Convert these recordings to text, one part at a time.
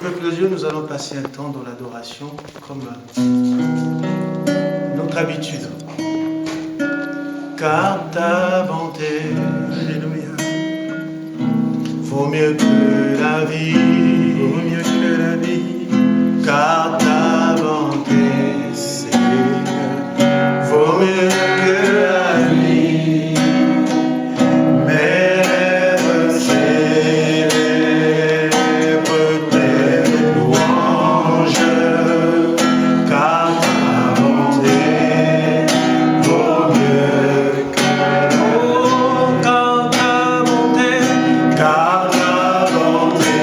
Peuple de Dieu, nous allons passer un temps dans l'adoration comme notre habitude. Car ta bonté, alléluia, vaut mieux que la vie, vaut mieux que la vie. Car ta bonté, Seigneur, vaut mieux que la vie. Mes rêves célèbrent tes louanges, car ta bonté vaut mieux que car ta bonté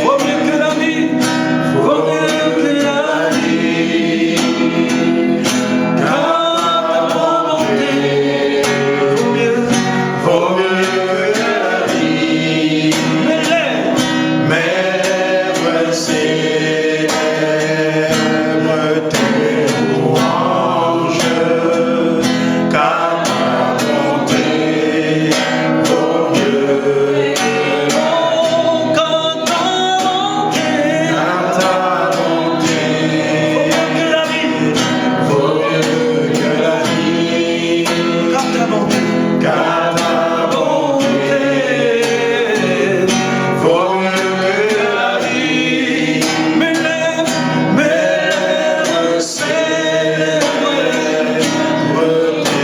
vaut mieux que la vie, vaut mieux que la vie. Car ta bonté vaut mieux que la vie. Mes lèvres célèbrent tes louanges, car ta bonté vaut mieux que car ta bonté vaut mieux que la vie. Car ta bonté vaut mieux que la vie. Mes lèvres célèbrent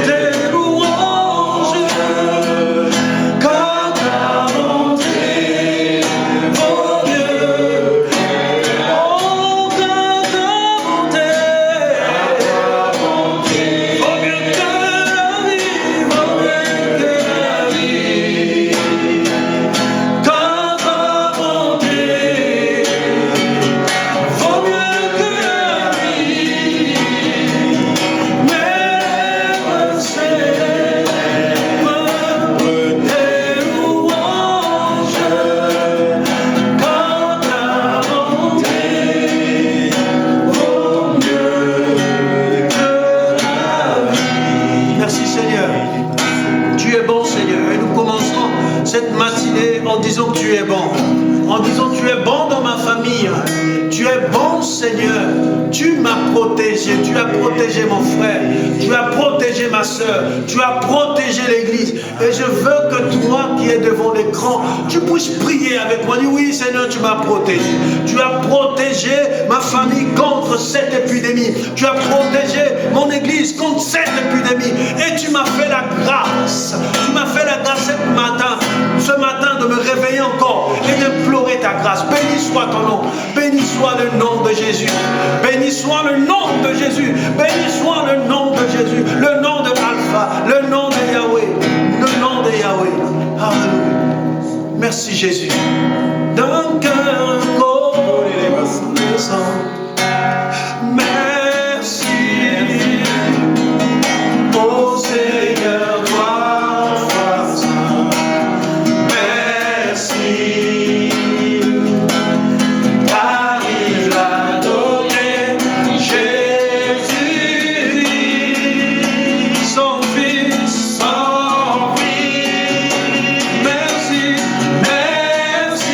tes louanges, car ta bonté vaut mieux. Oh, car ta bonté vaut mieux que la vie, vaut mieux que la vie. Car ta bonté vaut mieux que la vie. Mes lèvres célèbrent tes louanges, car ta bonté vaut mieux que la vie. Merci Seigneur. Tu es bon Seigneur. Et nous commençons cette matinée en disant que tu es bon. En disant que tu es bon dans ma famille. Tu es bon Seigneur. Tu m'as protégé. Tu as protégé mon frère. Tu as protégé ma soeur. Tu as protégé l'église. Et je veux que toi qui es devant l'écran, tu puisses prier avec moi. Dis oui Seigneur, tu m'as protégé. Tu as protégé ma famille contre cette épidémie. Tu as protégé mon église contre cette épidémie. Et tu m'as fait la grâce. Tu m'as fait la grâce ce matin de me réveiller encore et d'implorer ta grâce. Béni soit ton nom. Béni soit le nom de Jésus. Béni soit le nom de Jésus. Béni soit le nom de Jésus. Le nom de Alpha. Le nom de Yahweh. Le nom de Yahweh. Alléluia. Merci Jésus. D'un cœur reconnaissant. Merci. Oh Seigneur, toi saint. Merci. Car il a donné Jésus, son Fils. Merci, merci.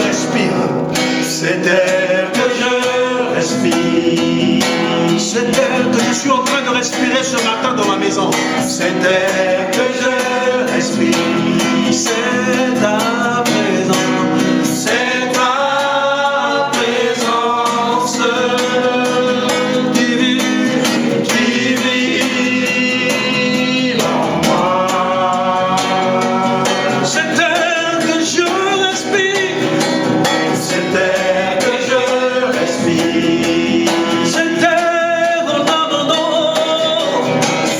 respire. Cet air que je respire, Cet air que je suis en train de respirer ce matin dans ma maison. cet air que je respire, C'est ta présence. c'est ta présence Divine. qui vit en moi. Cet air que je respire. Cet air que je respire, Cet air en abandon.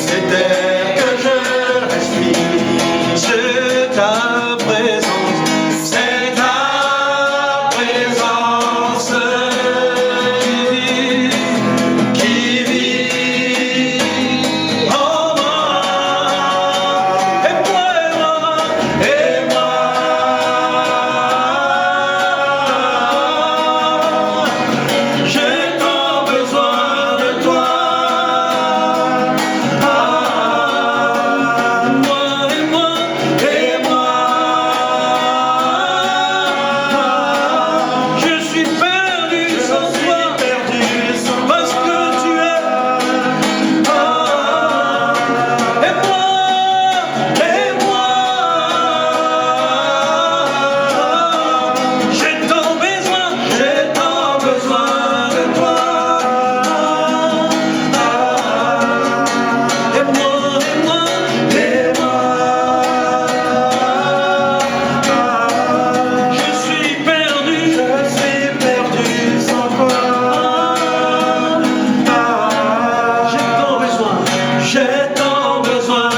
cet air que je respire, C'est ta présence. c'est ta présence qui vit En moi. Et moi. et moi. J'ai tant besoin de toi. Moi et moi. Et moi, Je suis perdu je sans suis toi. perdu sans Parce que tu es. Et moi. J'ai tant besoin. j'ai tant besoin de toi. Et moi. Et moi, Je suis perdu. je suis perdu sans toi. J'ai tant besoin. J'ai tant besoin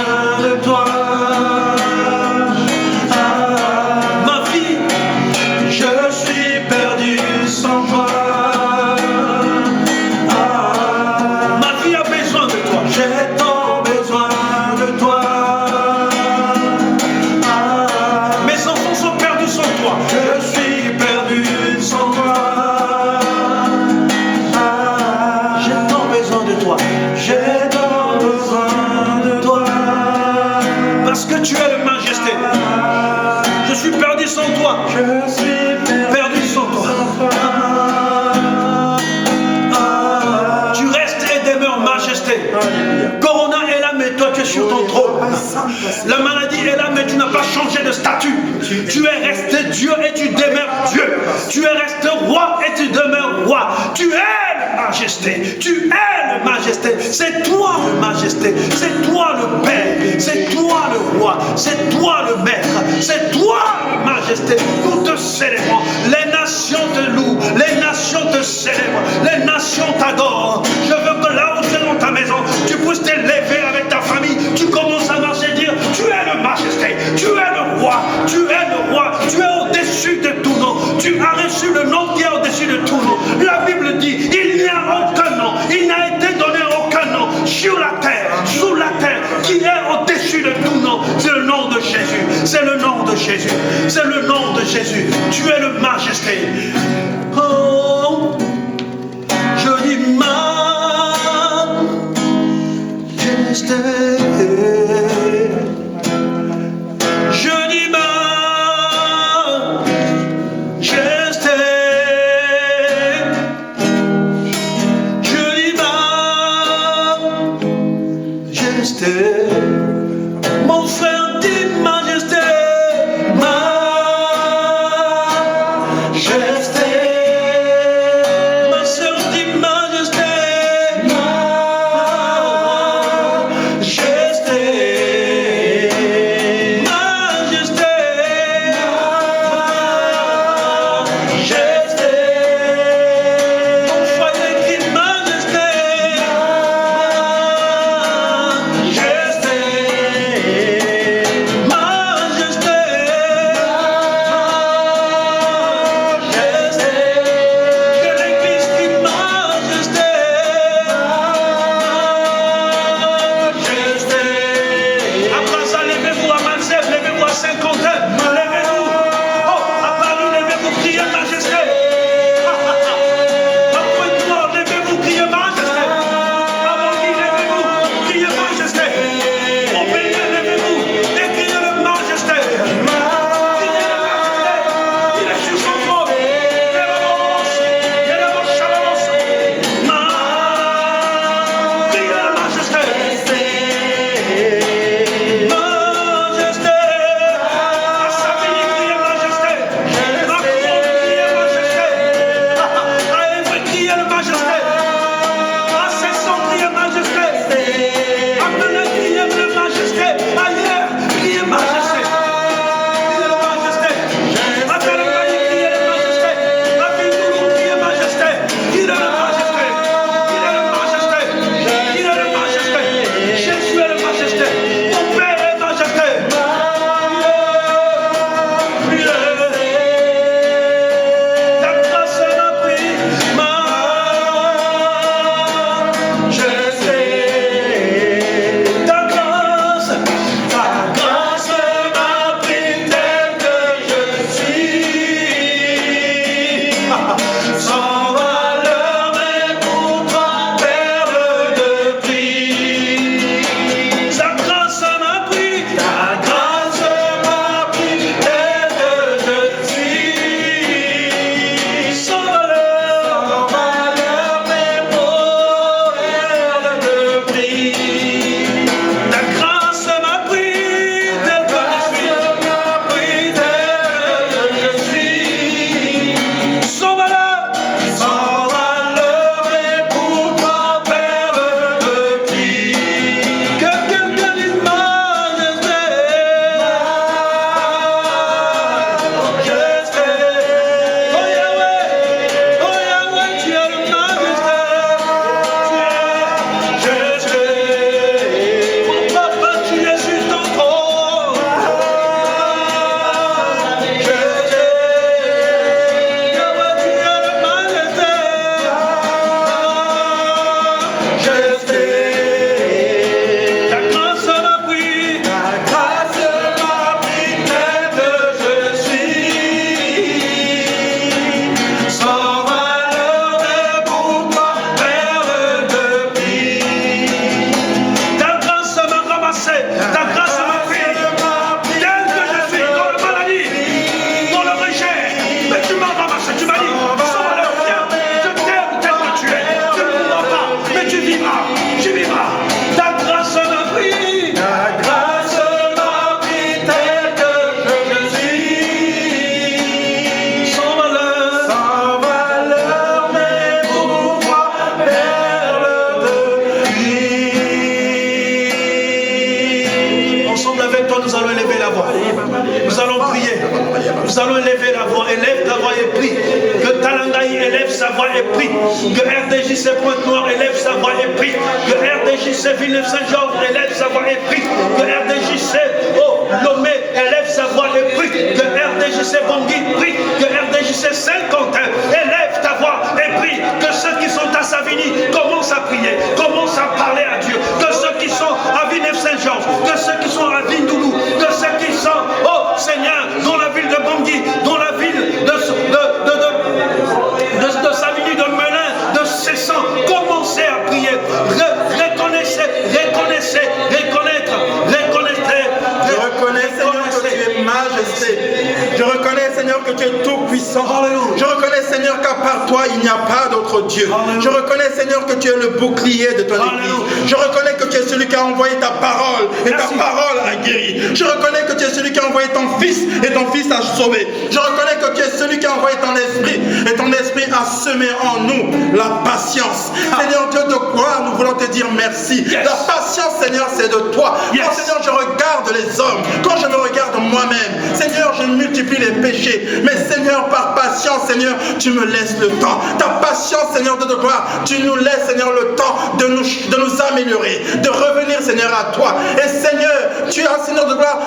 de toi. Ma vie. Je suis perdu sans toi. Ma vie a besoin de toi. J'ai tant besoin de toi. Mes enfants sont perdus sans toi. Je suis perdu sans toi. J'ai tant besoin de toi. J'ai tant besoin de toi. Parce que tu es le majesté. Je suis perdu sans toi. Je suis Perdu sans toi. Tu restes et demeures majesté. Corona est là, mais toi tu es sur ton trône. La maladie est là, mais tu n'as pas changé de statut. Tu es resté Dieu et tu demeures Dieu. Tu es resté roi et tu demeures roi. Tu es le majesté. Tu es le majesté. C'est toi le majesté. C'est toi le Père. C'est toi le roi. C'est toi le maître. C'est toi le majesté. Nous te célébrons. Les nations te louent. Les nations te célèbrent. Les nations t'adorent. Je veux que là où tu es dans ta maison, tu puisses t'élever avec ta famille. Tu commences à marcher et dire, tu es le majesté. Tu es le roi. Tu es le roi. Tu es au-dessus de tout nom. Tu as reçu le nom qui est au-dessus de tout nom. La Bible dit, il n'y a aucun nom. Il n'a été donné aucun nom sur la terre, sous la terre, qui est au-dessus de tout nom. C'est le nom de Jésus. C'est le nom de Jésus. C'est le nom de Jésus. Tu es le majesté. Oh, je dis majesté. Je dis majesté. Je dis majesté. Mon frère dit majesté. majesté. Ma soeur dit majesté. Majesté. Majesté. Majesté. Mon foyer dit majesté. Majesté. Majesté. Majesté. Langaï élève sa voix et prie. Que RDJC Pointe-Noire élève sa voix et prie. Que RDJC Villeneuve-Saint-Georges élève sa voix et prie. Que RDJC Lomé élève sa voix et prie. Que RDJC Bangui prie. Que RDJC Saint-Quentin élève ta voix et prie. Que ceux qui sont à Savigny commencent à prier, commencent à parler à Dieu. Que ceux qui sont à Villeneuve-Saint-Georges, que ceux qui sont à Vindoulou, que ceux qui sont, oh Seigneur, dans la ville de Bangui, dans la ville de Savigny, de Melun, de Cessan, commencez à prier. Reconnaissez. Je reconnais, Seigneur, que tu es majesté. Je reconnais, Seigneur, que tu es tout puissant. Je reconnais, Seigneur, qu'à part toi, il n'y a pas d'autre Dieu. Je reconnais, Seigneur, que tu es le bouclier de ton église. Je reconnais que tu es celui qui a envoyé ta parole et ta parole a guéri. Je reconnais que tu es celui qui a envoyé ton fils et ton fils a sauvé. Je reconnais que tu es celui qui a envoyé ton esprit et ton esprit a semé en nous la patience. Seigneur Dieu de gloire, nous voulons te dire merci. La patience, Seigneur, c'est de toi. Quand, Seigneur, je regarde les hommes, quand je me regarde moi-même, Seigneur, je multiplie les péchés. Mais Seigneur, par patience, Seigneur, tu me laisses le temps. Ta patience, Seigneur de gloire, tu nous laisses, Seigneur, le temps de nous améliorer, de revenir, Seigneur, à toi. Et Seigneur, tu as, Seigneur de gloire,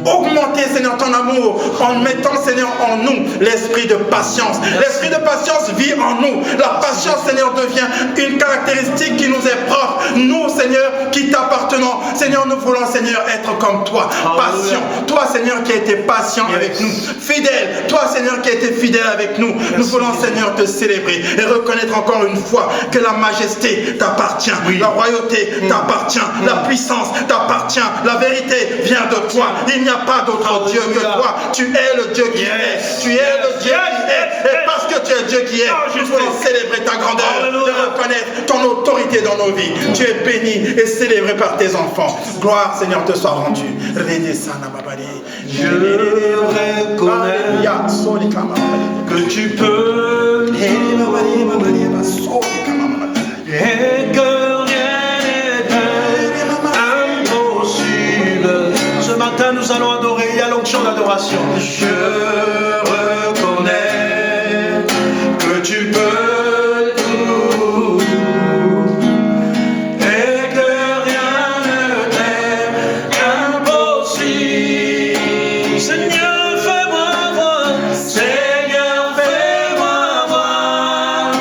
augmenter, Seigneur, ton amour en mettant, Seigneur, en nous l'esprit de patience. L'esprit de patience vit en nous. La patience, Seigneur, devient une caractéristique qui nous est propre. Nous, Seigneur, qui t'appartenons, Seigneur, nous voulons, Seigneur, être comme toi. Patient. Toi, Seigneur, qui as été patient avec nous. Fidèle. Toi, Seigneur, qui as été fidèle avec nous. Nous voulons, Seigneur, te célébrer et reconnaître encore une fois que la majesté t'appartient. La royauté t'appartient. La puissance t'appartient. La vérité vient de toi. Il n'y a pas d'autre Dieu que toi. Tu es le Dieu qui est. Tu es le Dieu qui est. Et parce que tu es Dieu qui est, nous voulons célébrer ta grandeur et reconnaître ton autorité dans nos vies. Tu es béni et célébré par tes enfants. Gloire, Seigneur, te soit rendue. Je reconnais que tu peux et que rien n'est impossible. Ce matin, nous allons adorer. Il y a l'onction d'adoration. Je reconnais que tu peux tout et que rien ne t'est impossible. Seigneur, fais-moi voir. Seigneur, fais-moi voir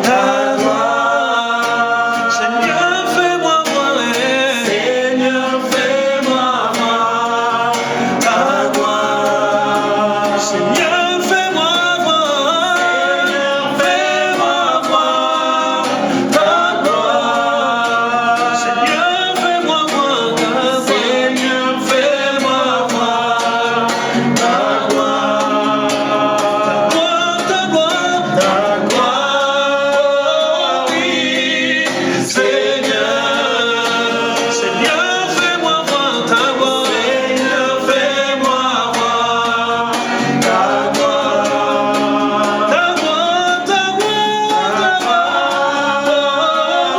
ta gloire. Seigneur, fais-moi voir. Seigneur, fais-moi voir ta gloire. Seigneur, fais-moi voir. Seigneur, fais-moi voir ta gloire. Seigneur, fais-moi voir ta gloire. Seigneur, fais-moi voir ta gloire. Ta gloire, ta gloire, oui, Seigneur. Seigneur, fais-moi voir ta gloire. Seigneur, fais-moi voir ta gloire. Ta gloire, ta gloire,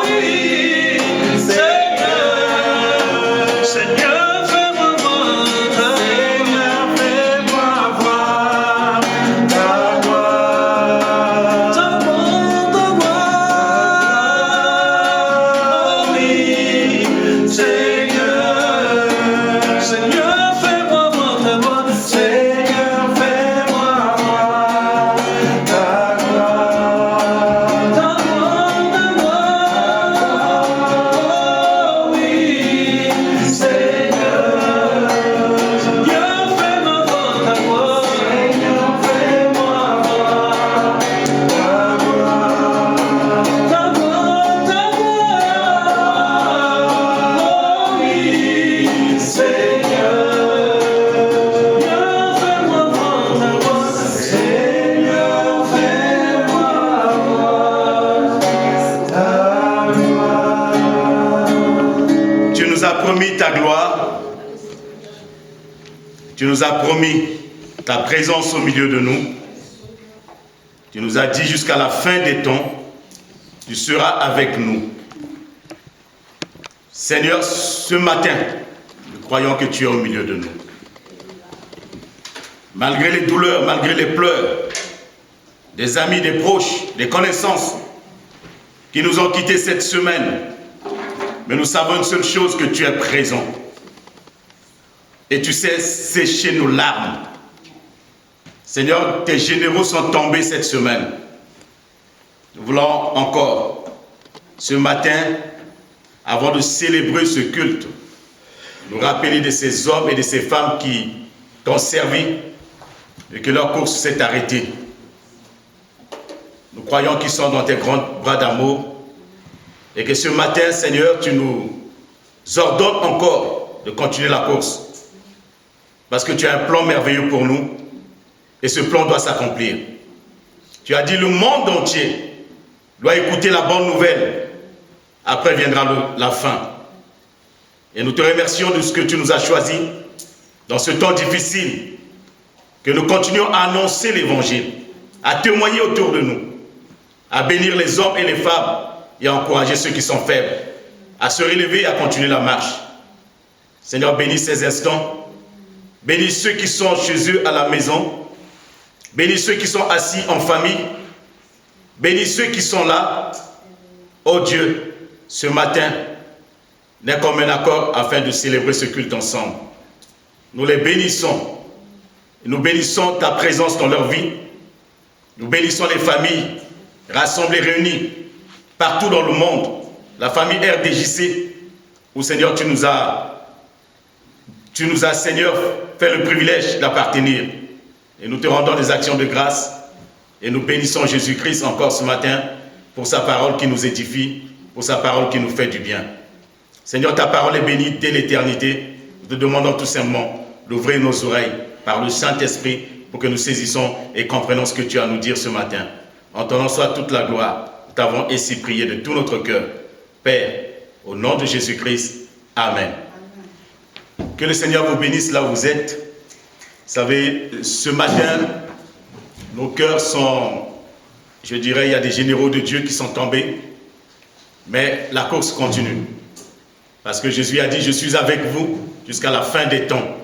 oui, Seigneur. Seigneur, fais-moi voir ta gloire. Seigneur, fais-moi voir ta gloire. Ta gloire, oui, Seigneur. Seigneur, fais-moi voir ta gloire. Seigneur, fais-moi voir ta gloire. Ta gloire, oui, Seigneur. Seigneur, fais-moi voir ta gloire. Seigneur, fais-moi voir ta gloire. Ta gloire, oui, Seigneur. Seigneur, fais-moi voir ta gloire. Seigneur, fais-moi voir ta gloire. Tu nous as promis ta gloire. Tu nous as promis ta présence au milieu de nous. Tu nous as dit jusqu'à la fin des temps, tu seras avec nous. Seigneur, ce matin, nous croyons que tu es au milieu de nous. Malgré les douleurs, malgré les pleurs, des amis, des proches, des connaissances qui nous ont quittés cette semaine. Mais nous savons une seule chose, que tu es présent. Et tu sais sécher nos larmes. Seigneur, tes généraux sont tombés cette semaine. Nous voulons encore, ce matin, avant de célébrer ce culte, nous rappeler de ces hommes et de ces femmes qui t'ont servi et que leur course s'est arrêtée. Nous croyons qu'ils sont dans tes grands bras d'amour et que ce matin, Seigneur, tu nous ordonnes encore de continuer la course parce que tu as un plan merveilleux pour nous et ce plan doit s'accomplir. Tu as dit le monde entier doit écouter la bonne nouvelle. Après viendra la fin. Et nous te remercions de ce que tu nous as choisi dans ce temps difficile, que nous continuons à annoncer l'évangile, à témoigner autour de nous, à bénir les hommes et les femmes et à encourager ceux qui sont faibles, à se relever et à continuer la marche. Seigneur, bénis ces instants, bénis ceux qui sont chez eux à la maison, bénis ceux qui sont assis en famille, bénis ceux qui sont là. Oh Dieu, ce matin n'est comme un accord afin de célébrer ce culte ensemble. Nous les bénissons. Nous bénissons ta présence dans leur vie. Nous bénissons les familles rassemblées, réunies partout dans le monde. La famille RDJC, où Seigneur, tu nous as, Seigneur, fait le privilège d'appartenir. Et nous te rendons des actions de grâce. Et nous bénissons Jésus-Christ encore ce matin pour sa parole qui nous édifie, pour sa parole qui nous fait du bien. Seigneur, ta parole est bénie dès l'éternité. Nous te demandons tout simplement d'ouvrir nos oreilles par le Saint-Esprit pour que nous saisissons et comprenions ce que tu as à nous dire ce matin. En ton nom soit toute la gloire. Nous t'avons ainsi prié de tout notre cœur. Père, au nom de Jésus-Christ, Amen. Que le Seigneur vous bénisse là où vous êtes. Vous savez, ce matin, nos cœurs sont, je dirais, il y a des généraux de Dieu qui sont tombés, mais la course continue. Parce que Jésus a dit, je suis avec vous jusqu'à la fin des temps.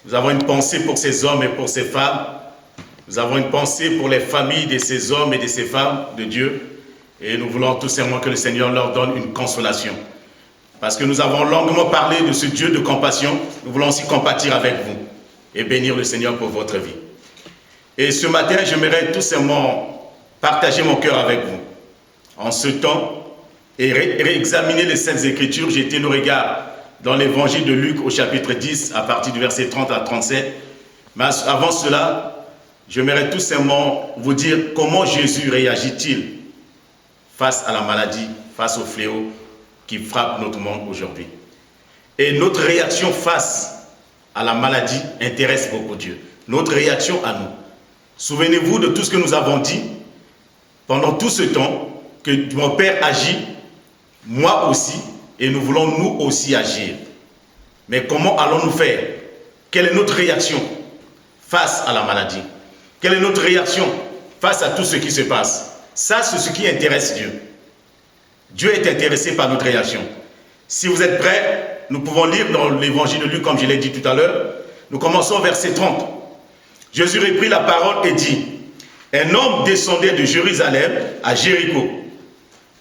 Nous avons une pensée pour ces hommes et pour ces femmes. Nous avons une pensée pour les familles de ces hommes et de ces femmes de Dieu. Et nous voulons tout simplement que le Seigneur leur donne une consolation. Parce que nous avons longuement parlé de ce Dieu de compassion. Nous voulons aussi compatir avec vous et bénir le Seigneur pour votre vie. Et ce matin, j'aimerais tout simplement partager mon cœur avec vous. En ce temps, et réexaminer les Saintes Écritures, j'ai été nos regards dans l'évangile de Luc au chapitre 10, à partir du verset 30 à 37. Mais avant cela, j'aimerais tout simplement vous dire comment Jésus réagit-il face à la maladie, face au fléau qui frappe notre monde aujourd'hui. Et notre réaction face à la maladie intéresse beaucoup Dieu. Notre réaction à nous. Souvenez-vous de tout ce que nous avons dit pendant tout ce temps, que mon Père agit, moi aussi, et nous voulons nous aussi agir. Mais comment allons-nous faire? Quelle est notre réaction face à la maladie? Quelle est notre réaction face à tout ce qui se passe? Ça, c'est ce qui intéresse Dieu. Dieu est intéressé par notre réaction. Si vous êtes prêts, nous pouvons lire dans l'évangile de Luc, comme je l'ai dit tout à l'heure. Nous commençons au verset 30. Jésus reprit la parole et dit, un homme descendait de Jérusalem à Jéricho.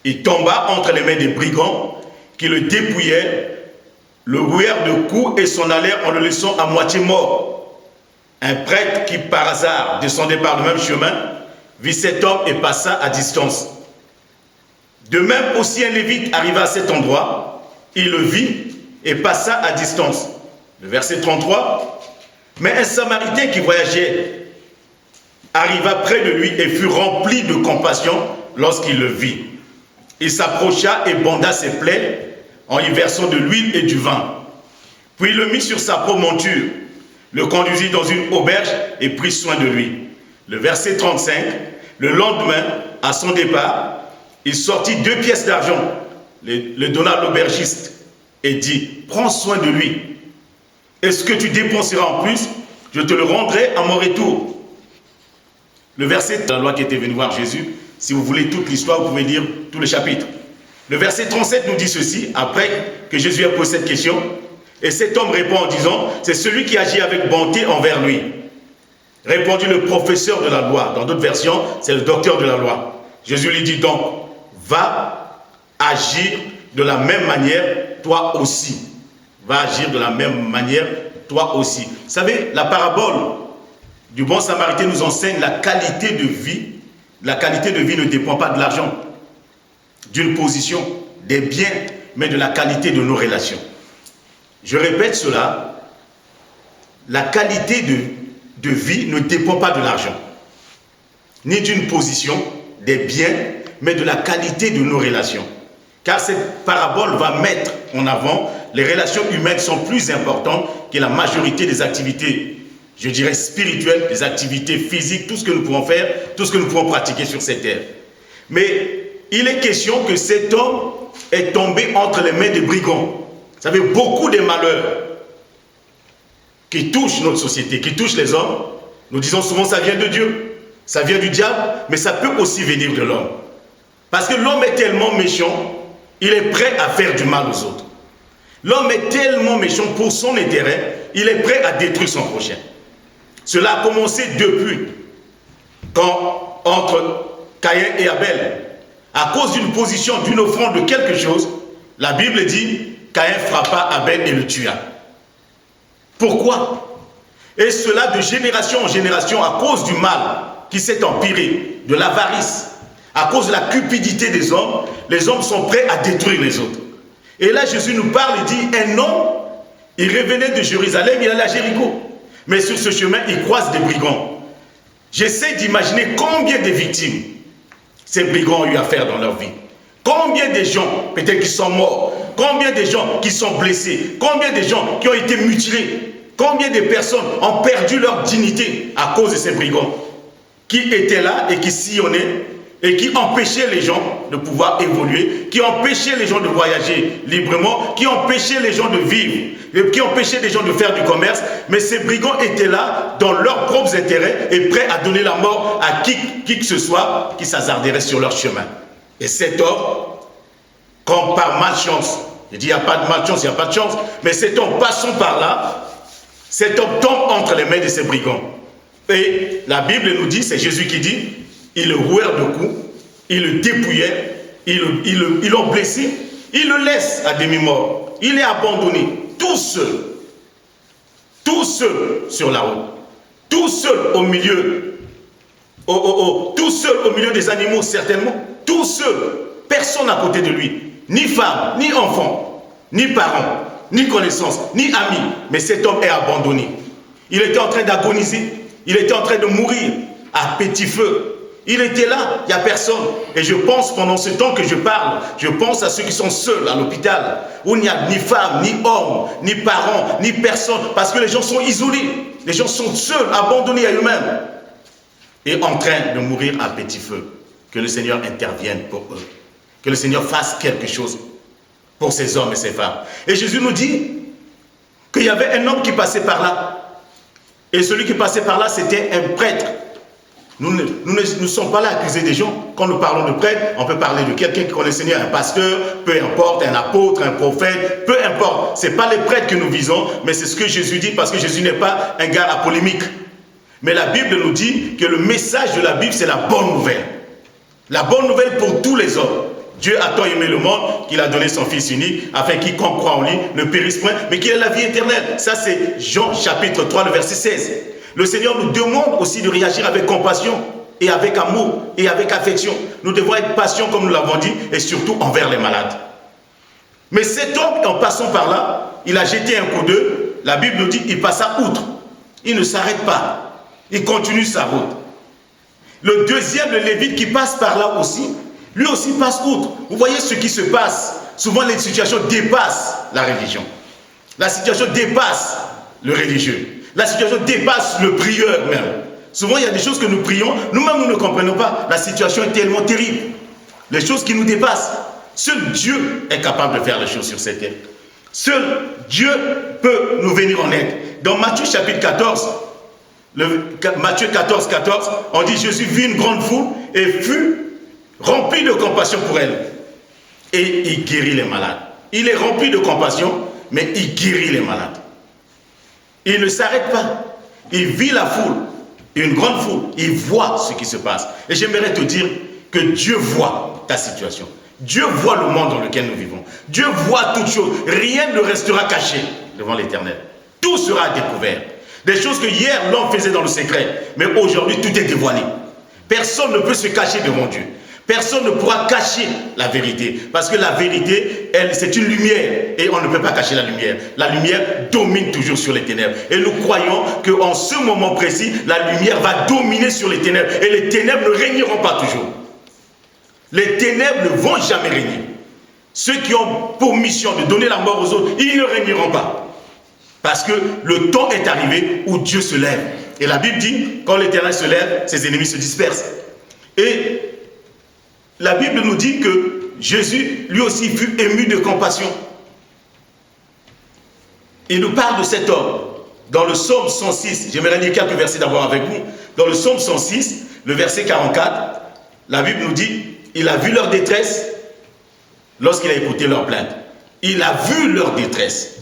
Il tomba entre les mains des brigands qui le dépouillaient, le rouèrent de coups et s'en allèrent en le laissant à moitié mort. Un prêtre qui par hasard descendait par le même chemin vit cet homme et passa à distance. De même aussi un lévite arriva à cet endroit, il le vit et passa à distance. Le verset 33, mais un Samaritain qui voyageait arriva près de lui et fut rempli de compassion lorsqu'il le vit. Il s'approcha et banda ses plaies en y versant de l'huile et du vin. Puis il le mit sur sa propre monture, le conduisit dans une auberge et prit soin de lui. Le verset 35, le lendemain, à son départ, il sortit 2 pièces d'argent, le donna à l'aubergiste et dit, prends soin de lui. Et ce que tu dépenseras en plus, je te le rendrai à mon retour. Le verset de la loi qui était venu voir Jésus, si vous voulez toute l'histoire, vous pouvez lire tout le chapitre. Le verset 37 nous dit ceci, après que Jésus a posé cette question, et cet homme répond en disant, c'est celui qui agit avec bonté envers lui. Répondit le professeur de la loi. Dans d'autres versions, c'est le docteur de la loi. Jésus lui dit donc, va agir de la même manière, toi aussi. Va agir de la même manière, toi aussi. Vous savez, la parabole du bon samaritain nous enseigne la qualité de vie. La qualité de vie ne dépend pas de l'argent, d'une position, des biens, mais de la qualité de nos relations. Je répète cela, la qualité de vie ne dépend pas de l'argent, ni d'une position, des biens, mais de la qualité de nos relations. Car cette parabole va mettre en avant les relations humaines sont plus importantes que la majorité des activités, je dirais spirituelles, des activités physiques, tout ce que nous pouvons faire, tout ce que nous pouvons pratiquer sur cette terre. Mais il est question que cet homme est tombé entre les mains des brigands. Vous savez, beaucoup de malheurs qui touchent notre société, qui touchent les hommes, nous disons souvent ça vient de Dieu, ça vient du diable, mais ça peut aussi venir de l'homme. Parce que l'homme est tellement méchant, il est prêt à faire du mal aux autres. L'homme est tellement méchant pour son intérêt, il est prêt à détruire son prochain. Cela a commencé depuis quand, entre Caïn et Abel, à cause d'une position, d'une offrande de quelque chose, la Bible dit Caïn frappa Abel et le tua. Pourquoi? Et cela de génération en génération à cause du mal qui s'est empiré, de l'avarice, à cause de la cupidité des hommes, les hommes sont prêts à détruire les autres. Et là Jésus nous parle et dit, un homme, il revenait de Jérusalem, il allait à Jéricho. Mais sur ce chemin, il croise des brigands. J'essaie d'imaginer combien de victimes ces brigands ont eu à faire dans leur vie. Combien de gens, peut-être qui sont morts, combien de gens qui sont blessés, combien de gens qui ont été mutilés, combien de personnes ont perdu leur dignité à cause de ces brigands qui étaient là et qui sillonnaient et qui empêchaient les gens de pouvoir évoluer, qui empêchaient les gens de voyager librement, qui empêchaient les gens de vivre, qui empêchaient les gens de faire du commerce. Mais ces brigands étaient là dans leurs propres intérêts et prêts à donner la mort à qui que ce soit qui s'hasarderait sur leur chemin. Et cet homme, comme par malchance, je dis il n'y a pas de malchance, il n'y a pas de chance, mais cet homme passant par là, cet homme tombe entre les mains de ces brigands. Et la Bible nous dit, c'est Jésus qui dit, ils le rouèrent de coups, ils le dépouillaient, ils l'ont blessé, ils le laissent à demi-mort, il est abandonné, tout seul sur la route, tout seul au milieu, tout seul au milieu des animaux certainement, tout seul, personne à côté de lui, ni femme, ni enfant, ni parents, ni connaissance, ni amis, mais cet homme est abandonné. Il était en train d'agoniser, il était en train de mourir à petit feu. Il était là, il n'y a personne. Et je pense, pendant ce temps que je parle, je pense à ceux qui sont seuls à l'hôpital, où il n'y a ni femme, ni homme, ni parents, ni personne, parce que les gens sont isolés, les gens sont seuls, abandonnés à eux-mêmes, et en train de mourir à petit feu. Que le Seigneur intervienne pour eux, que le Seigneur fasse quelque chose pour ces hommes et ces femmes. Et Jésus nous dit qu'il y avait un homme qui passait par là, et celui qui passait par là, c'était un prêtre. Nous ne sommes pas là à accuser des gens. Quand nous parlons de prêtre, on peut parler de quelqu'un qui connaît le Seigneur, un pasteur, peu importe, un apôtre, un prophète, peu importe. Ce n'est pas les prêtres que nous visons, mais c'est ce que Jésus dit, parce que Jésus n'est pas un gars à polémique. Mais la Bible nous dit que le message de la Bible, c'est la bonne nouvelle. La bonne nouvelle pour tous les hommes. Dieu a tant aimé le monde qu'il a donné son Fils unique, afin qu'il croit en lui ne périsse point, mais qu'il ait la vie éternelle. Ça, c'est Jean chapitre 3, le verset 16. Le Seigneur nous demande aussi de réagir avec compassion et avec amour et avec affection. Nous devons être patients comme nous l'avons dit et surtout envers les malades. Mais cet homme, en passant par là, il a jeté un coup d'œil. La Bible nous dit qu'il passa outre. Il ne s'arrête pas. Il continue sa route. Le deuxième, le Lévite qui passe par là aussi, lui aussi passe outre. Vous voyez ce qui se passe. Souvent les situations dépassent la religion. La situation dépasse le religieux. La situation dépasse le prieur même. Souvent, il y a des choses que nous prions, nous-mêmes, nous ne comprenons pas. La situation est tellement terrible. Les choses qui nous dépassent. Seul Dieu est capable de faire les choses sur cette terre. Seul Dieu peut nous venir en aide. Dans Matthieu chapitre 14, Matthieu 14, 14, on dit Jésus vit une grande foule et fut rempli de compassion pour elle. Et il guérit les malades. Il est rempli de compassion, mais il guérit les malades. Il ne s'arrête pas. Il vit la foule. une grande foule, ils voient ce qui se passe. Et j'aimerais te dire que Dieu voit ta situation. Dieu voit le monde dans lequel nous vivons. Dieu voit toutes choses. Rien ne restera caché devant l'Éternel. Tout sera découvert. Des choses que hier l'homme faisait dans le secret, mais aujourd'hui tout est dévoilé. Personne ne peut se cacher devant Dieu. Personne ne pourra cacher la vérité. Parce que la vérité, elle, c'est une lumière. Et on ne peut pas cacher la lumière. La lumière domine toujours sur les ténèbres. Et nous croyons qu'en ce moment précis, la lumière va dominer sur les ténèbres. Et les ténèbres ne régneront pas toujours. Les ténèbres ne vont jamais régner. Ceux qui ont pour mission de donner la mort aux autres, ils ne régneront pas. Parce que le temps est arrivé où Dieu se lève. Et la Bible dit, quand l'Éternel se lève, ses ennemis se dispersent. Et la Bible nous dit que Jésus, lui aussi, fut ému de compassion. Il nous parle de cet homme. Dans le psaume 106, j'aimerais lire quelques versets d'abord avec vous. Dans le psaume 106, le verset 44, la Bible nous dit, il a vu leur détresse lorsqu'il a écouté leur plainte. Il a vu leur détresse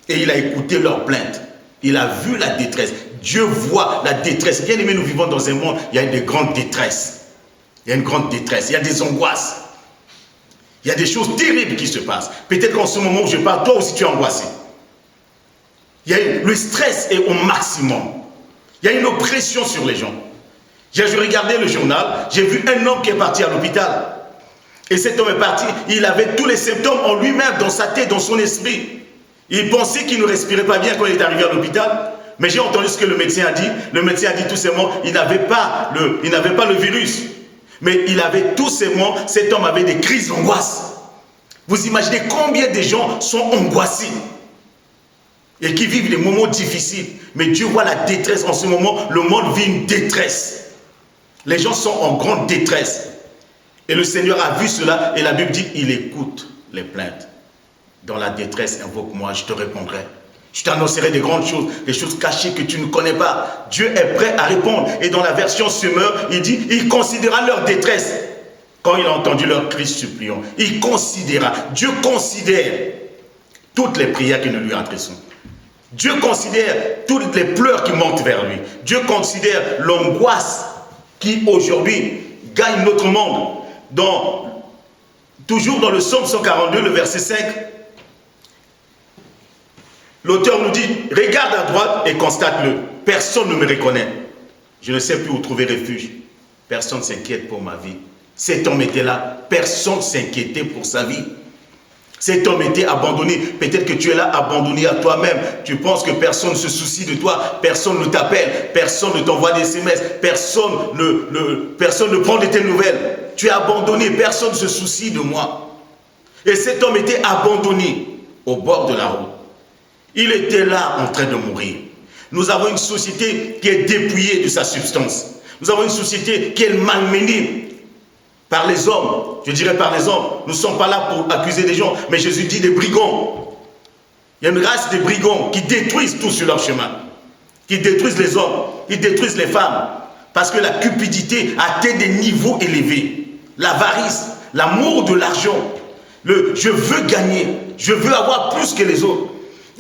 et il a écouté leur plainte. Il a vu la détresse. Dieu voit la détresse. Bien aimé, nous vivons dans un monde, il y a une grande détresse. Il y a une grande détresse, il y a des angoisses. Il y a des choses terribles qui se passent. Peut-être qu'en ce moment où je parle, toi aussi tu es angoissé. Le stress est au maximum. Il y a une oppression sur les gens. Je regardais le journal, j'ai vu un homme qui est parti à l'hôpital. Et cet homme est parti, il avait tous les symptômes en lui-même, dans sa tête, dans son esprit. Il pensait qu'il ne respirait pas bien quand il est arrivé à l'hôpital. Mais j'ai entendu ce que le médecin a dit. Le médecin a dit tout simplement, il n'avait pas le virus. Mais il avait tout simplement, cet homme avait des crises d'angoisse. Vous imaginez combien de gens sont angoissés et qui vivent des moments difficiles. Mais Dieu voit la détresse. En ce moment, le monde vit une détresse. Les gens sont en grande détresse. Et le Seigneur a vu cela et la Bible dit, il écoute les plaintes. Dans la détresse, invoque-moi, je te répondrai. Je t'annoncerai des grandes choses, des choses cachées que tu ne connais pas. Dieu est prêt à répondre. Et dans la version Semeur, il dit, il considéra leur détresse. Quand il a entendu leur cri suppliant, il considéra. Dieu considère toutes les prières que nous lui adressons. Dieu considère toutes les pleurs qui montent vers lui. Dieu considère l'angoisse qui aujourd'hui gagne notre monde. Toujours dans le psaume 142, le verset 5, l'auteur nous dit, regarde à droite et constate-le. Personne ne me reconnaît. Je ne sais plus où trouver refuge. Personne ne s'inquiète pour ma vie. Cet homme était là. Personne ne s'inquiétait pour sa vie. Cet homme était abandonné. Peut-être que tu es là abandonné à toi-même. Tu penses que personne ne se soucie de toi. Personne ne t'appelle. Personne ne t'envoie des SMS. Personne ne prend de tes nouvelles. Tu es abandonné. Personne ne se soucie de moi. Et cet homme était abandonné au bord de la route. Il était là en train de mourir. Nous avons une société qui est dépouillée de sa substance. Nous avons une société qui est malmenée par les hommes. Je dirais par les hommes. Nous ne sommes pas là pour accuser des gens. Mais Jésus dit des brigands. Il y a une race de brigands qui détruisent tout sur leur chemin. Qui détruisent les hommes. Qui détruisent les femmes. Parce que la cupidité atteint des niveaux élevés. L'avarice. L'amour de l'argent. Je veux gagner. Je veux avoir plus que les autres.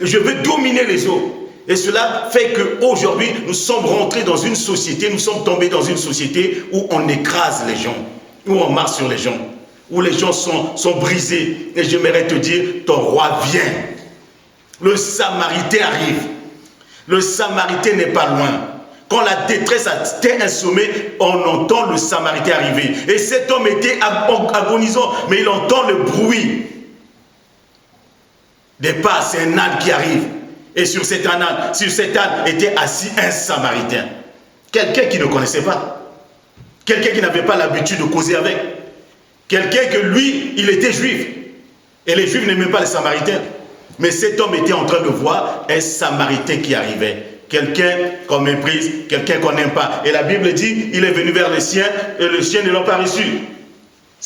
Je veux dominer les autres. Et cela fait qu'aujourd'hui, nous sommes rentrés dans une société, nous sommes tombés dans une société où on écrase les gens, où on marche sur les gens, où les gens sont brisés. Et j'aimerais te dire, ton roi vient. Le Samaritain arrive. Le Samaritain n'est pas loin. Quand la détresse atteint un sommet, on entend le Samaritain arriver. Et cet homme était agonisant, mais il entend le bruit des pas, c'est un âne qui arrive. Et sur cet âne était assis un Samaritain. Quelqu'un qui ne connaissait pas. Quelqu'un qui n'avait pas l'habitude de causer avec. Quelqu'un que lui, il était juif. Et les juifs n'aimaient pas les Samaritains. Mais cet homme était en train de voir un Samaritain qui arrivait. Quelqu'un qu'on méprise, quelqu'un qu'on n'aime pas. Et la Bible dit, il est venu vers les siens et les siens ne l'ont pas reçu.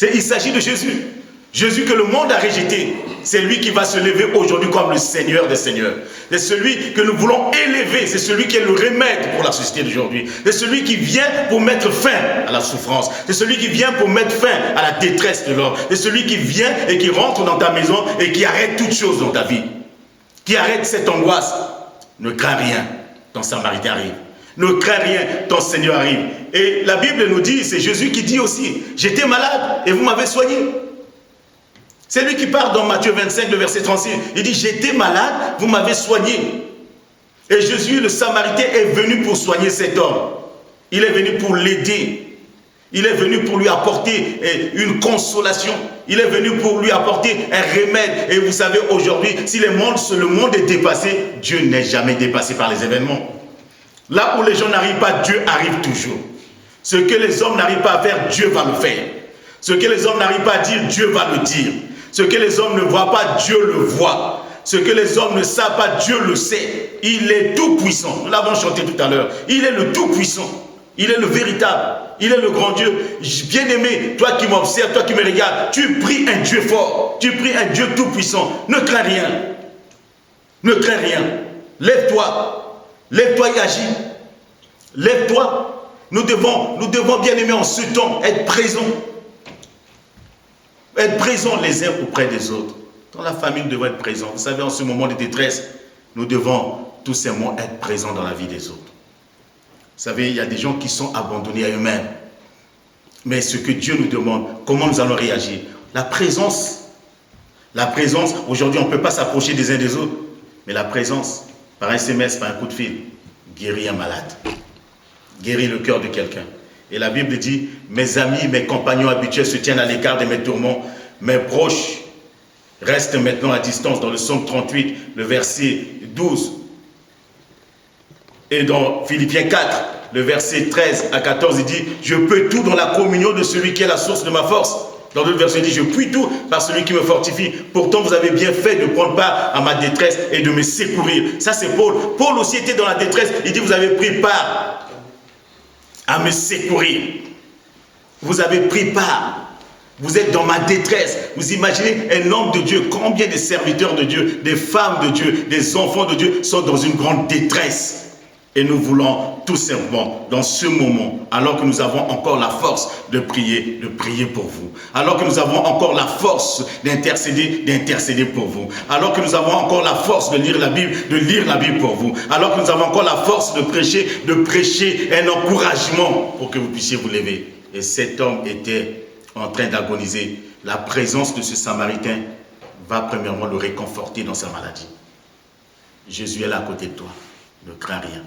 Il s'agit de Jésus. Jésus que le monde a rejeté, c'est lui qui va se lever aujourd'hui comme le Seigneur des Seigneurs. C'est celui que nous voulons élever, c'est celui qui est le remède pour la société d'aujourd'hui. C'est celui qui vient pour mettre fin à la souffrance. C'est celui qui vient pour mettre fin à la détresse de l'homme. C'est celui qui vient et qui rentre dans ta maison et qui arrête toutes choses dans ta vie. Qui arrête cette angoisse. Ne crains rien, ton Samaritain arrive. Ne crains rien, ton Seigneur arrive. Et la Bible nous dit, c'est Jésus qui dit aussi, j'étais malade et vous m'avez soigné. C'est lui qui parle dans Matthieu 25, le verset 36. Il dit, j'étais malade, vous m'avez soigné. Et Jésus, le Samaritain, est venu pour soigner cet homme. Il est venu pour l'aider. Il est venu pour lui apporter une consolation. Il est venu pour lui apporter un remède. Et vous savez, aujourd'hui, si le monde est dépassé, Dieu n'est jamais dépassé par les événements. Là où les gens n'arrivent pas, Dieu arrive toujours. Ce que les hommes n'arrivent pas à faire, Dieu va le faire. Ce que les hommes n'arrivent pas à dire, Dieu va le dire. Ce que les hommes ne voient pas, Dieu le voit. Ce que les hommes ne savent pas, Dieu le sait. Il est tout puissant. Nous l'avons chanté tout à l'heure. Il est le tout puissant. Il est le véritable. Il est le grand Dieu. Bien-aimé, toi qui m'observes, toi qui me regardes, tu pries un Dieu fort. Tu pries un Dieu tout puissant. Ne crains rien. Ne crains rien. Lève-toi. Lève-toi et agis. Lève-toi. Nous devons, bien-aimés, en ce temps, être présents. Être présents les uns auprès des autres. Dans la famille, nous devons être présents. Vous savez, en ce moment de détresse, nous devons tout simplement être présents dans la vie des autres. Vous savez, il y a des gens qui sont abandonnés à eux-mêmes. Mais ce que Dieu nous demande, comment nous allons réagir? La présence, aujourd'hui, on ne peut pas s'approcher des uns des autres. Mais la présence, par un SMS, par un coup de fil, guérit un malade. Guérit le cœur de quelqu'un. Et la Bible dit, mes amis, mes compagnons habituels se tiennent à l'écart de mes tourments. Mes proches restent maintenant à distance. Dans le psaume 38, le verset 12. Et dans Philippiens 4, le verset 13 à 14, il dit, je peux tout dans la communion de celui qui est la source de ma force. Dans d'autres versets, il dit, je puis tout par celui qui me fortifie. Pourtant, vous avez bien fait de prendre part à ma détresse et de me secourir. Ça, c'est Paul. Paul aussi était dans la détresse. Il dit, vous avez pris part à me secourir. Vous avez pris part. Vous êtes dans ma détresse. Vous imaginez un homme de Dieu, combien de serviteurs de Dieu, des femmes de Dieu, des enfants de Dieu sont dans une grande détresse. Et nous voulons tout simplement, dans ce moment, alors que nous avons encore la force de prier pour vous. Alors que nous avons encore la force d'intercéder pour vous. Alors que nous avons encore la force de lire la Bible pour vous. Alors que nous avons encore la force de prêcher un encouragement pour que vous puissiez vous lever. Et cet homme était en train d'agoniser. La présence de ce Samaritain va premièrement le réconforter dans sa maladie. Jésus est là à côté de toi. Ne crains rien.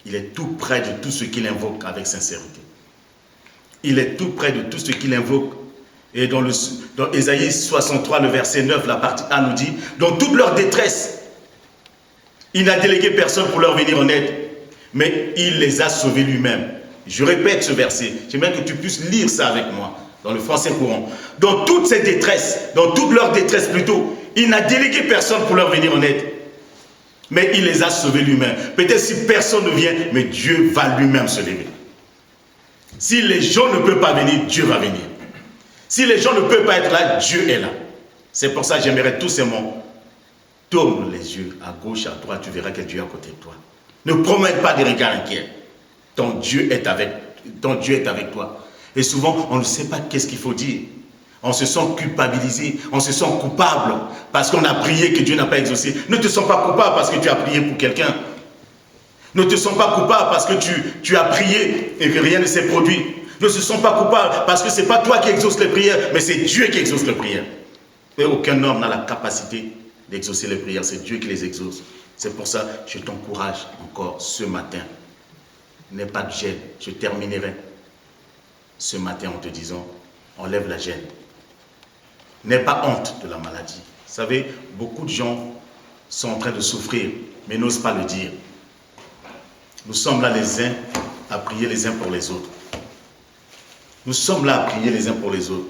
Il est tout près de tout ce qu'il invoque avec sincérité. Il est tout près de tout ce qu'il invoque. Et dans Ésaïe 63, le verset 9, la partie A nous dit, dans toute leur détresse, il n'a délégué personne pour leur venir en aide, mais il les a sauvés lui-même. Je répète ce verset. J'aimerais que tu puisses lire ça avec moi, dans le français courant. Dans toutes ces détresses, dans toute leur détresse plutôt, il n'a délégué personne pour leur venir en aide. Mais il les a sauvés lui-même. Peut-être si personne ne vient, mais Dieu va lui-même se lever. Si les gens ne peuvent pas venir, Dieu va venir. Si les gens ne peuvent pas être là, Dieu est là. C'est pour ça que j'aimerais tout simplement, tourne les yeux à gauche, à droite, tu verras que Dieu est à côté de toi. Ne promène pas des regards inquiets. Ton Dieu est avec toi. Et souvent, on ne sait pas qu'est-ce qu'il faut dire. On se sent culpabilisé, on se sent coupable parce qu'on a prié que Dieu n'a pas exaucé. Ne te sens pas coupable parce que tu as prié pour quelqu'un. Ne te sens pas coupable parce que tu as prié et que rien ne s'est produit. Ne se sens pas coupable parce que ce n'est pas toi qui exauces les prières, mais c'est Dieu qui exauce les prières. Et aucun homme n'a la capacité d'exaucer les prières, c'est Dieu qui les exauce. C'est pour ça que je t'encourage encore ce matin. N'aie pas de gêne. Je terminerai ce matin en te disant, enlève la gêne. N'aie pas honte de la maladie. Vous savez, beaucoup de gens sont en train de souffrir, mais n'osent pas le dire. Nous sommes là les uns à prier les uns pour les autres. Nous sommes là à prier les uns pour les autres.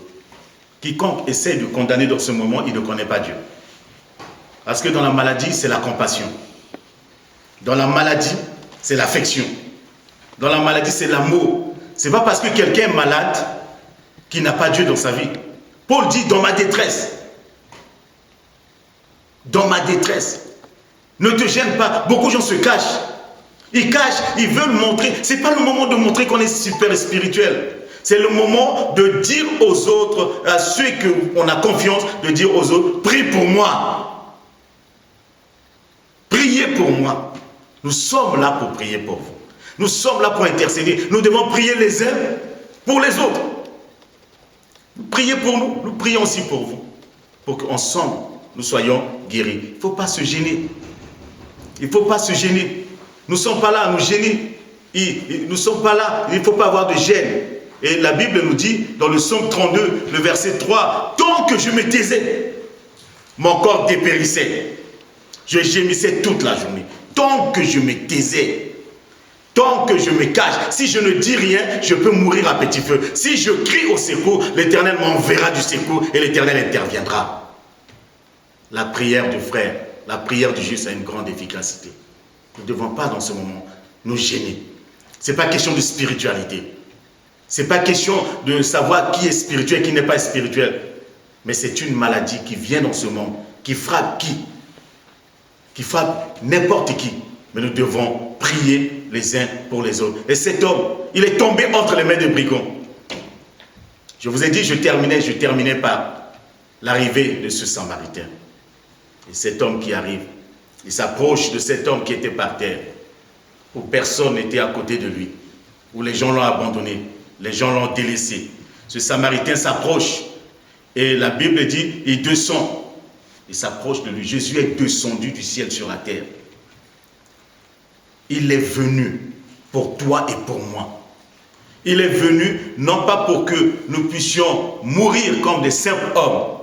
Quiconque essaie de condamner dans ce moment, il ne connaît pas Dieu. Parce que dans la maladie, c'est la compassion. Dans la maladie, c'est l'affection. Dans la maladie, c'est l'amour. Ce n'est pas parce que quelqu'un est malade qu'il n'a pas Dieu dans sa vie. Paul dit, dans ma détresse. Dans ma détresse. Ne te gêne pas. Beaucoup de gens se cachent. Ils cachent, ils veulent montrer. Ce n'est pas le moment de montrer qu'on est super spirituel. C'est le moment de dire aux autres, à ceux qu'on a confiance, de dire aux autres, prie pour moi. Priez pour moi. Nous sommes là pour prier pour vous. Nous sommes là pour intercéder. Nous devons prier les uns pour les autres. Priez pour nous, nous prions aussi pour vous. Pour qu'ensemble, nous soyons guéris. Il ne faut pas se gêner. Il ne faut pas se gêner. Nous ne sommes pas là à nous gêner. Nous ne sommes pas là, il ne faut pas avoir de gêne. Et la Bible nous dit, dans le psaume 32, le verset 3, « Tant que je me taisais, mon corps dépérissait. Je gémissais toute la journée. Tant que je me taisais, tant que je me cache, si je ne dis rien, je peux mourir à petit feu. Si je crie au secours, l'Éternel m'enverra du secours et l'Éternel interviendra. » La prière du frère, la prière du juste a une grande efficacité. Nous ne devons pas dans ce moment nous gêner. Ce n'est pas question de spiritualité. Ce n'est pas question de savoir qui est spirituel et qui n'est pas spirituel. Mais c'est une maladie qui vient dans ce monde, qui frappe qui? Qui frappe n'importe qui. Mais nous devons prier les uns pour les autres. Et cet homme, il est tombé entre les mains des brigands. Je vous ai dit, je terminais par l'arrivée de ce Samaritain. Et cet homme qui arrive, il s'approche de cet homme qui était par terre, où personne n'était à côté de lui, où les gens l'ont abandonné, les gens l'ont délaissé. Ce Samaritain s'approche et la Bible dit, il descend, il s'approche de lui. Jésus est descendu du ciel sur la terre. Il est venu pour toi et pour moi. Il est venu non pas pour que nous puissions mourir comme des simples hommes.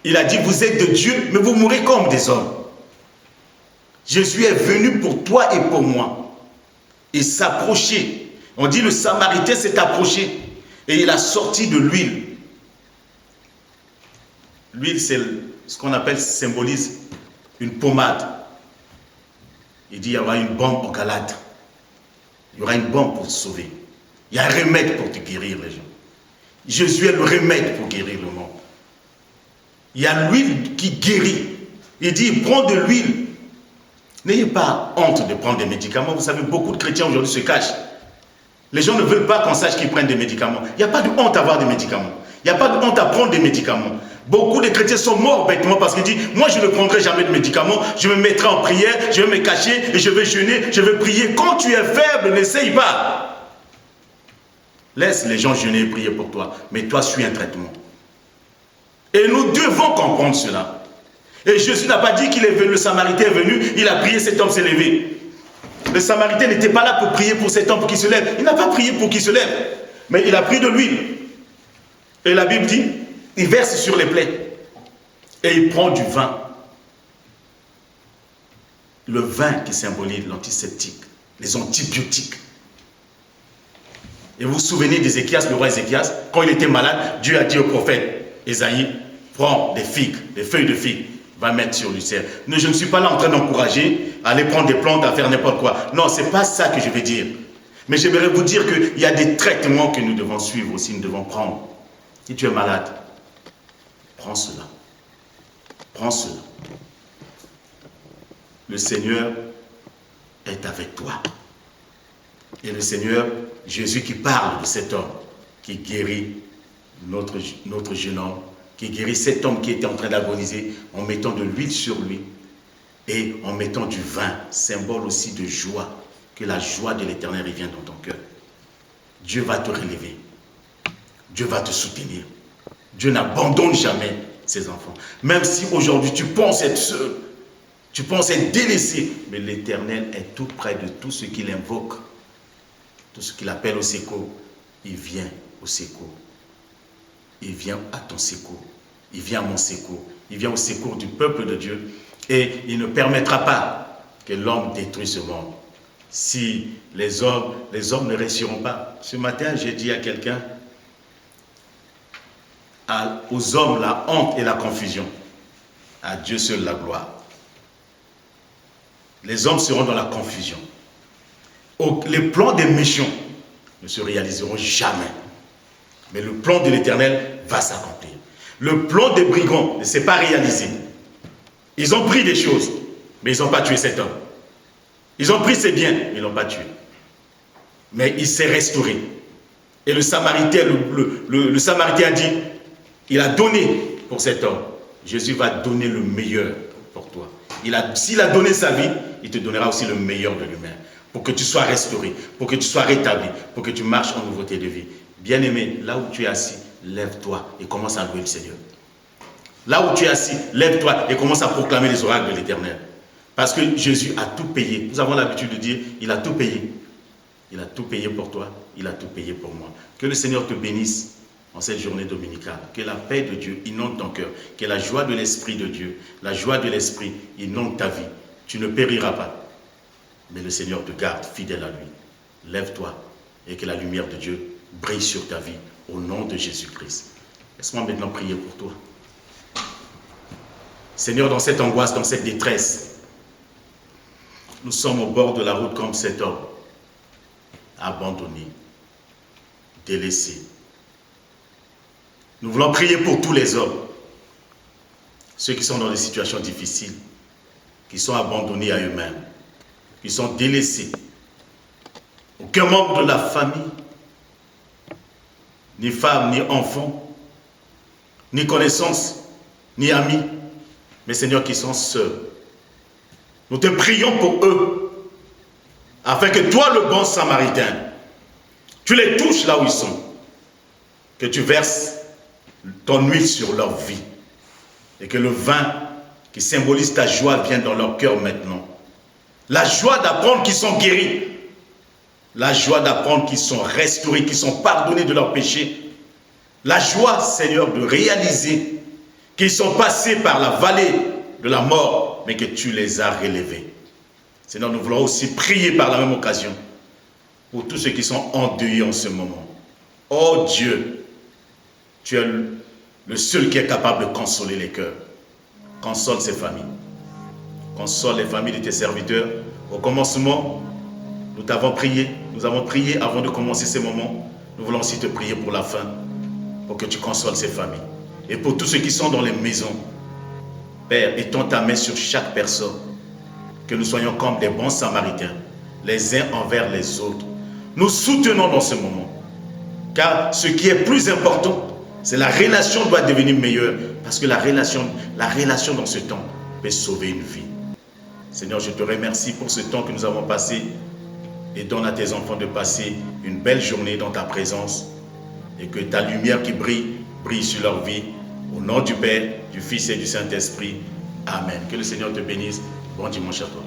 Il a dit, vous êtes de Dieu, mais vous mourrez comme des hommes. Jésus est venu pour toi et pour moi. Il s'approchait. On dit le Samaritain s'est approché et il a sorti de l'huile. L'huile, c'est ce qu'on appelle, symbolise une pommade. Il dit, il y aura une bombe au Galate. Il y aura une bombe pour te sauver. Il y a un remède pour te guérir, les gens. Jésus est le remède pour guérir le monde. Il y a l'huile qui guérit. Il dit, prends de l'huile. N'ayez pas honte de prendre des médicaments. Vous savez, beaucoup de chrétiens aujourd'hui se cachent. Les gens ne veulent pas qu'on sache qu'ils prennent des médicaments. Il n'y a pas de honte à avoir des médicaments. Il n'y a pas de honte à prendre des médicaments. Beaucoup de chrétiens sont morts bêtement parce qu'ils disent, moi je ne prendrai jamais de médicaments, je me mettrai en prière, je vais me cacher et je vais jeûner, je vais prier. Quand tu es faible, n'essaye pas. Laisse les gens jeûner et prier pour toi, mais toi suis un traitement. Et nous devons comprendre cela. Et Jésus n'a pas dit qu'il est venu, le Samaritain est venu, il a prié, cet homme s'est levé. Le Samaritain n'était pas là pour prier pour cet homme pour qu'il se lève. Il n'a pas prié pour qu'il se lève, mais il a pris de l'huile. Et la Bible dit, il verse sur les plaies et il prend du vin. Le vin qui symbolise l'antiseptique, les antibiotiques. Et vous vous souvenez d'Ézéchias, le roi Ézéchias, quand il était malade, Dieu a dit au prophète Ésaïe, prends des figues, des feuilles de figues, va mettre sur l'ulcère. Je ne suis pas là en train d'encourager à aller prendre des plantes, à faire n'importe quoi. Non, ce n'est pas ça que je veux dire. Mais j'aimerais vous dire qu'il y a des traitements que nous devons suivre aussi, nous devons prendre. Si tu es malade, prends cela. Prends cela. Le Seigneur est avec toi. Et le Seigneur, Jésus qui parle de cet homme, qui guérit notre jeune homme, qui guérit cet homme qui était en train d'agoniser en mettant de l'huile sur lui et en mettant du vin, symbole aussi de joie, que la joie de l'Éternel revienne dans ton cœur. Dieu va te relever. Dieu va te soutenir. Dieu n'abandonne jamais ses enfants. Même si aujourd'hui tu penses être seul, tu penses être délaissé, mais l'Éternel est tout près de tout ce qu'il invoque, tout ce qu'il appelle au secours. Il vient au secours. Il vient à ton secours. Il vient à mon secours. Il vient au secours du peuple de Dieu. Et il ne permettra pas que l'homme détruise ce monde. Si les hommes ne réussiront pas. Ce matin, j'ai dit à quelqu'un, aux hommes la honte et la confusion. À Dieu seul la gloire. Les hommes seront dans la confusion. Les plans des méchants ne se réaliseront jamais. Mais le plan de l'Éternel va s'accomplir. Le plan des brigands ne s'est pas réalisé. Ils ont pris des choses, mais ils n'ont pas tué cet homme. Ils ont pris ses biens, mais ils ne l'ont pas tué. Mais il s'est restauré. Et le Samaritain, le Samaritain a dit, il a donné pour cet homme. Jésus va donner le meilleur pour toi. S'il a donné sa vie, il te donnera aussi le meilleur de lui-même. pour que tu sois restauré, pour que tu sois rétabli, pour que tu marches en nouveauté de vie. Bien-aimé, là où tu es assis, lève-toi et commence à louer le Seigneur. Là où tu es assis, lève-toi et commence à proclamer les oracles de l'Éternel. Parce que Jésus a tout payé. Nous avons l'habitude de dire, il a tout payé. Il a tout payé pour toi, il a tout payé pour moi. Que le Seigneur te bénisse en cette journée dominicale. Que la paix de Dieu inonde ton cœur. Que la joie de l'Esprit de Dieu, la joie de l'Esprit inonde ta vie. Tu ne périras pas. Mais le Seigneur te garde fidèle à lui. Lève-toi et que la lumière de Dieu brille sur ta vie au nom de Jésus-Christ. Laisse-moi maintenant prier pour toi. Seigneur, dans cette angoisse, dans cette détresse, nous sommes au bord de la route comme cet homme, abandonné, délaissé. Nous voulons prier pour tous les hommes, ceux qui sont dans des situations difficiles, qui sont abandonnés à eux-mêmes, qui sont délaissés. Aucun membre de la famille, ni femme, ni enfant, ni connaissance, ni amis, mais Seigneur, qui sont seuls. Nous te prions pour eux, afin que toi, le bon Samaritain, tu les touches là où ils sont, que tu verses ton huile sur leur vie, et que le vin qui symbolise ta joie vienne dans leur cœur maintenant. La joie d'apprendre qu'ils sont guéris, la joie d'apprendre qu'ils sont restaurés, qu'ils sont pardonnés de leurs péchés, la joie, Seigneur, de réaliser qu'ils sont passés par la vallée de la mort, mais que tu les as relevés. Seigneur, nous voulons aussi prier par la même occasion pour tous ceux qui sont endeuillés en ce moment. Oh Dieu, tu es le seul qui est capable de consoler les cœurs. Console ces familles. Console les familles de tes serviteurs. Au commencement, nous t'avons prié. Nous avons prié avant de commencer ces moments. Nous voulons aussi te prier pour la fin, pour que tu consoles ces familles. Et pour tous ceux qui sont dans les maisons, Père, étends ta main sur chaque personne, que nous soyons comme des bons samaritains, les uns envers les autres. Nous soutenons dans ce moment, car ce qui est plus important, c'est la relation doit devenir meilleure, parce que la relation dans ce temps peut sauver une vie. Seigneur, je te remercie pour ce temps que nous avons passé, et donne à tes enfants de passer une belle journée dans ta présence, et que ta lumière qui brille sur leur vie. Au nom du Père, du Fils et du Saint-Esprit. Amen. Que le Seigneur te bénisse. Bon dimanche à toi.